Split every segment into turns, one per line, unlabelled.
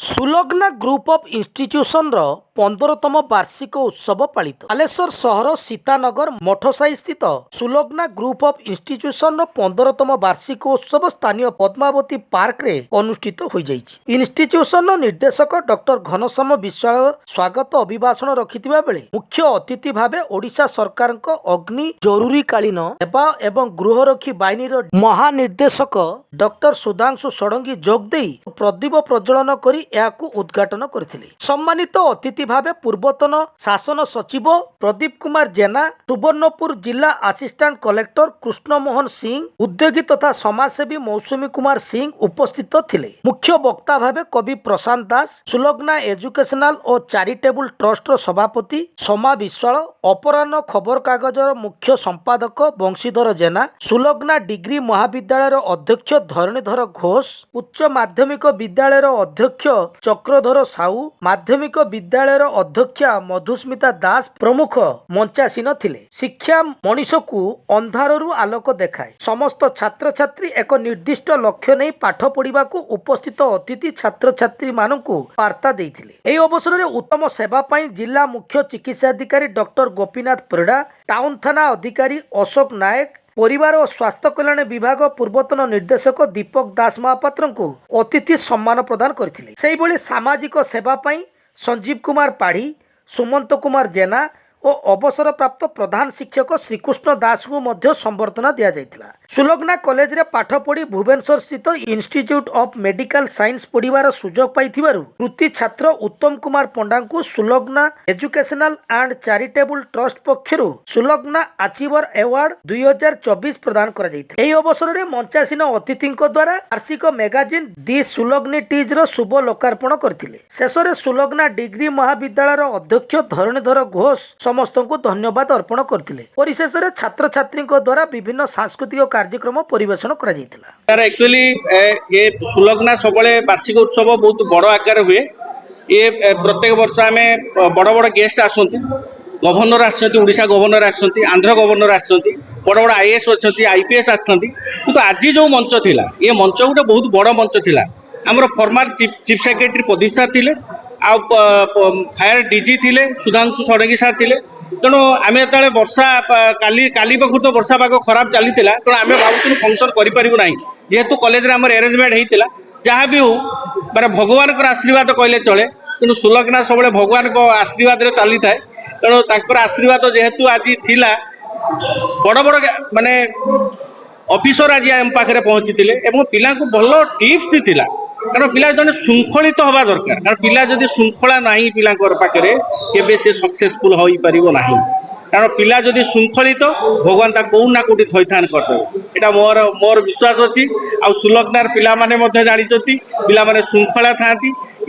Sulagna group of ଇନଷ୍ଟିଚ୍ୟୁସନର 15ତମ ବାର୍ଷିକ ଉତ୍ସବ ପାଳିତ। ବାଲେଶ୍ୱର ସହର ସୀତାନଗର ମଠସାହି ସ୍ଥିତ ସୁଲଗ୍ନା ଗ୍ରୁପ ଅଫ୍ ଇନଷ୍ଟିଚ୍ୟୁସନର 15ତମ ବାର୍ଷିକ ଉତ୍ସବ ସ୍ଥାନୀୟ ପଦ୍ମାବତୀ ପାର୍କରେ ଅନୁଷ୍ଠିତ ହୋଇଯାଇଛି। ଇନଷ୍ଟିଚ୍ୟୁସନର ନିର୍ଦ୍ଦେଶକ ଡକ୍ଟର ଘନଶ୍ୟାମ ବିଶ୍ୱାଳ ସ୍ୱାଗତ ଅଭିଭାଷଣ ରଖିଥିବା ବେଳେ ମୁଖ୍ୟ ଅତିଥି ଭାବେ ଓଡ଼ିଶା ସରକାରଙ୍କ ଅଗ୍ନି ଜରୁରୀକାଳୀନ ସେବା ଏବଂ ଗୃହରକ୍ଷୀ ବାହିନୀର ମହାନିର୍ଦ୍ଦେଶକ ଡକ୍ଟର ସୁଧାଂଶୁ ଷଡ଼ଙ୍ଗୀ ଯୋଗଦେଇ ପ୍ରଦୀପ ପ୍ରଜ୍ୱଳନ କରି ଏହାକୁ ଉଦ୍ଘାଟନ କରିଥିଲେ। ସମ୍ମାନିତ ଅତିଥି ଭାବେ ପୂର୍ବତନ ଶାସନ ସଚିବ ପ୍ରଦୀପ କୁମାର ଜେନା, ସୁବର୍ଣ୍ଣପୁର ଜିଲ୍ଲା ଆସିଷ୍ଟାଣ୍ଟ କଲେକ୍ଟର କୃଷ୍ଣମୋହନ ସିଂ, ଉଦ୍ୟୋଗୀ ତଥା ସମାଜସେବୀ ମୌସୁମୀ କୁମାର ସିଂ ଉପସ୍ଥିତ ଥିଲେ। ମୁଖ୍ୟ ବକ୍ତା ଭାବେ କବି ପ୍ରଶାନ୍ତ ଦାସ, ସୁଲଗ୍ନା ଏଜୁକେସନାଲ ଓ ଚାରିଟେବୁଲ ଟ୍ରଷ୍ଟର ସଭାପତି ସମା ବିଶ୍ୱାଳ, ଅପରାହ୍ନ ଖବରକାଗଜର ମୁଖ୍ୟ ସମ୍ପାଦକ ବଂଶୀଧର ଜେନା, ସୁଲଗ୍ନା ଡିଗ୍ରୀ ମହାବିଦ୍ୟାଳୟର ଅଧ୍ୟକ୍ଷ ଧରଣୀଧର ଘୋଷ, ଉଚ୍ଚ ମାଧ୍ୟମିକ ବିଦ୍ୟାଳୟର ଅଧ୍ୟକ୍ଷ ଚକ୍ରଧର ସାହୁ, ମାଧ୍ୟମିକ ବିଦ୍ୟାଳୟର ଅଧ୍ୟକ୍ଷା ମଧୁସ୍ମିତା ଦାସ ପ୍ରମୁଖ ମଞ୍ଚାସୀନ ଥିଲେ। ଶିକ୍ଷା ମଣିଷକୁ ଅନ୍ଧାରରୁ ଆଲୋକ ଦେଖାଏ। ସମସ୍ତ ଛାତ୍ରଛାତ୍ରୀ ଏକ ନିର୍ଦ୍ଦିଷ୍ଟ ଲକ୍ଷ୍ୟ ନେଇ ପାଠ ପଢ଼ିବାକୁ ଉପସ୍ଥିତ ଅତିଥି ଛାତ୍ରଛାତ୍ରୀମାନଙ୍କୁ ବାର୍ତ୍ତା ଦେଇଥିଲେ। ଏହି ଅବସରରେ ଉତ୍ତମ ସେବା ପାଇଁ ଜିଲ୍ଲା ମୁଖ୍ୟ ଚିକିତ୍ସାଧିକାରୀ ଡକ୍ଟର ଗୋପୀନାଥ ପରିଡ଼ା, ଟାଉନ ଥାନା ଅଧିକାରୀ ଅଶୋକ ନାୟକ, ପରିବାର ଓ ସ୍ୱାସ୍ଥ୍ୟ କଲ୍ୟାଣ ବିଭାଗ ପୂର୍ବତନ ନିର୍ଦ୍ଦେଶକ ଦୀପକ ଦାସ ମହାପାତ୍ରଙ୍କୁ ଅତିଥି ସମ୍ମାନ ପ୍ରଦାନ କରିଥିଲେ। ସେହିଭଳି ସାମାଜିକ ସେବା ପାଇଁ ସଞ୍ଜୀବ କୁମାର ପାଢ଼ୀ, ସୁମନ୍ତ କୁମାର ଜେନା ଓ ଅବସରପ୍ରାପ୍ତ ପ୍ରଧାନ ଶିକ୍ଷକ ଶ୍ରୀକୃଷ୍ଣ ଦାସଙ୍କୁ ମଧ୍ୟ ସମ୍ବର୍ଦ୍ଧନା ଦିଆଯାଇଥିଲା। ସୁଲଗ୍ନା କଲେଜରେ ପାଠ ପଢ଼ି ଭୁବନେଶ୍ୱର ସ୍ଥିତ ଇନଷ୍ଟିଚ୍ୟୁଟ୍ ଅଫ୍ ମେଡିକାଲ ସାଇନ୍ସ ପଢ଼ିବାର ସୁଯୋଗ ପାଇଥିବାରୁ କୃତି ଛାତ୍ର ଉତ୍ତମ କୁମାର ପଣ୍ଡାଙ୍କୁ Sulagna educational and charitable trust ପକ୍ଷରୁ ସୁଲଗ୍ନା ଆଚିଭର ଆୱାର୍ଡ 2024 ପ୍ରଦାନ କରାଯାଇଥିଲା। ଏହି ଅବସରରେ ମଞ୍ଚାସୀନ ଅତିଥିଙ୍କ ଦ୍ୱାରା ବାର୍ଷିକ ମ୍ୟାଗାଜିନ୍ ଦି ସୁଲଗ୍ନିଟିଜ୍ର ଶୁଭ ଲୋକାର୍ପଣ କରିଥିଲେ। ଶେଷରେ ସୁଲଗ୍ନା ଡିଗ୍ରୀ ମହାବିଦ୍ୟାଳୟର ଅଧ୍ୟକ୍ଷ ଧରଣୀଧର ଘୋଷ ସମସ୍ତଙ୍କୁ ଧନ୍ୟବାଦ ଅର୍ପଣ କରିଥିଲେ। ପରିଶେଷରେ ଛାତ୍ରଛାତ୍ରୀଙ୍କ ଦ୍ୱାରା ବିଭିନ୍ନ ସାଂସ୍କୃତିକ କାର୍ଯ୍ୟକ୍ରମ ପରିବେଷଣ କରାଯାଇଥିଲା।
एक्चुअली ये सुलग्ना सब वार्षिक उत्सव बहुत बड़ आकार हुए। ये प्रत्येक वर्ष आम बड़ बड़ गेस्ट आसती, गवर्नर आशा गवर्नर आसती, आंध्र गवर्नर आसती, बड़ बड़ आईएएस अच्छा, आईपीएस आसती। किंतु आज जो मंच थिला, ये मंच गोटे बहुत बड़ मंच थिला। आमर फॉर्मर चीफ सेक्रेटरी प्रदीप सार थिले, आ फायर डीजी थिले सुधांशु षडंगी सार थिले। तेणु आम जो वर्षा काली पाखु तो वर्षा पाग खराब चली, तेणु आम भावुँ फंक्शन करें जेहेतु कॉलेज रे आमर अरेंजमेंट होता जहाँ भी हो माने भगवान आशीर्वाद कहले चले। तेणु सुलग्ना सब भगवान को आशीर्वाद चली थाए। तेणु तांकर आशीर्वाद जेहेतु आज थिला, बड़ बड़ माने ऑफिसर आज आम पाखे पहुँची पिला भल टिप्स दिला। कारण पिला जन श्रृंखलित हवा दरकार। कारण पिला जदि श्रृंखला नहीं पिला पाखे केबे से सक्सेसफुल हो पार ना। कारण पिला जदि श्रृंखलित भगवान कौन ना कौटी थैथान करदेवे, यहाँ मोर विश्वास अच्छी। आ सुलग्नार पिला माने जानी पिला माने श्रृंखला था।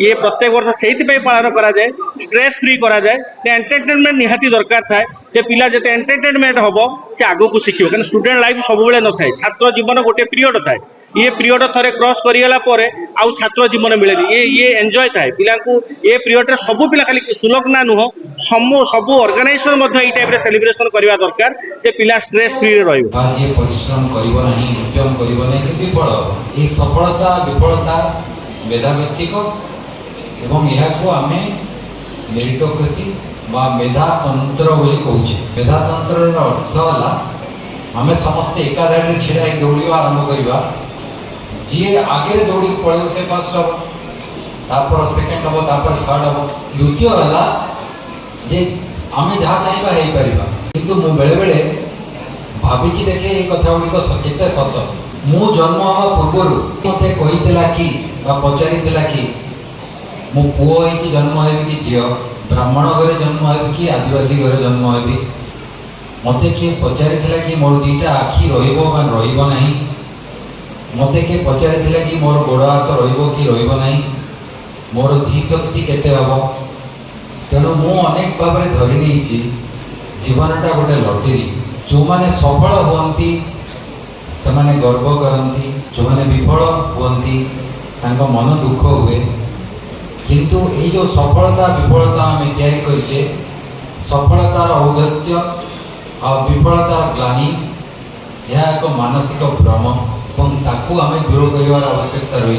ये प्रत्येक वर्ष से पालन करा जाए, स्ट्रेस फ्री करा जाए। एंटरटेनमेंट निहाती दरकार थाए। जे पिला जते एंटरटेनमेंट हम से आगो को शिखियो। कारण स्टूडेंट लाइफ सब बेले न थाए, छात्र जीवन गोटे पीरियड थाए। ये पीरियड थरे क्रॉस करिगला परे आउ छात्र जीवन मिले ये एंजॉय थाए। पिला को ये पीरियड रे सब पिला खाली सुलग्ना नुह सब ऑर्गेनाइजेशन मध्य ई टाइप रे सेलिब्रेशन करबा दरकार जे पिला स्ट्रेस फ्री रे रहइबो।
आज ये परिश्रम करिवो नहीं, उद्यम करिवो नहीं, से विफल ये सफलता विफलता मेधाव्यक्तिक एवं यह को आमे मेरिटोक्रेसी बा मेधातंत्र बोली कहूचे। मेधातंत्र रो अर्थ होला आमे समस्त एकाधारे छिड़ा दौड़िबा आरंभ करिबा। जी आगे दौड़ी पड़े से फर्स्ट हम, तापर सेकेंड हम, तापर थर्ड हम, द्वितीय है जे आम जहाँ चाहिए हो पारिबा। किंतु मु बेले बेले भाविकी देखे ये कथा गुड़िक केते सत। मु जन्म हवा पूर्व मते कहीला कि पचारि कि मो पुओ होइकी जन्म हेबी कि झील, ब्राह्मण घरे जन्म हेबी कि आदिवासी घरे जन्म हेबी। मते किए पचारि कि मोर दुईटा आखि रहिबो बा रहिबो नाही। मते किए पचारि कि मोर गोड़ हाथ रहिबो कि रहिबो नाही, मोर धी शक्ति केते हबो। तेणु मु अनेक भाव में धरी नहीं जीवनटा गोटे लटरी। जो माने सफल हुअन्ति से माने गर्व करती, जो माने विफल हुअन्ति तांको मन दुख हुए। किंतु ये जो सफलता विफलता आम तैयारी करिचे, सफलतार औद्धत्य आ विफलतार ग्लानि यह एक मानसिक भ्रम और ताकू आम दूर कर आवश्यकता रही।